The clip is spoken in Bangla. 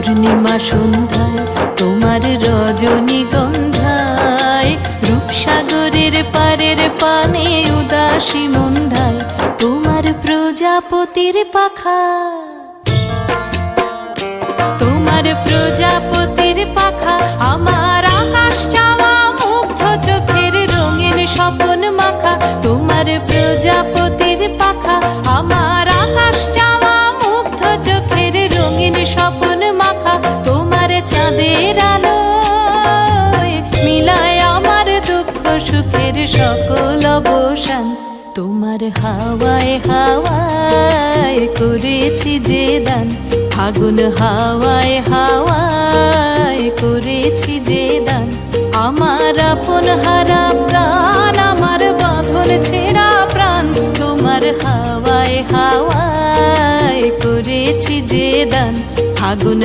পূর্ণিমা সন্ধ্যায় তোমার রজনীগন্ধায়, রূপসাগরের পারের পানে উদাসী মন্ধায় তোমার প্রজাপতির পাখা, তোমার প্রজাপতির পাখা। আমার আকাশ চাওয়া মুগ্ধ চোখের রঙিন স্বপন মাখা, তোমার প্রজাপতির পাখা। আমার আকাশ চাওয়া মুগ্ধ চোখের রঙিন স্বপন মাখা, তোমার চাঁদের আলোয় মিলায় আমার দুঃখ সুখের সকল অবসান। তোমার হাওয়ায় হাওয়ায় করেছি যে দান, ফাগুন হাওয়ায় হাওয়ায় করেছি যে দান। আমার আপন হারা প্রাণ, আমার বাঁধন ছেঁড়া প্রাণ, তোমার হাওয়ায় হাওয়ায় করেছি যে দান, ফাগুন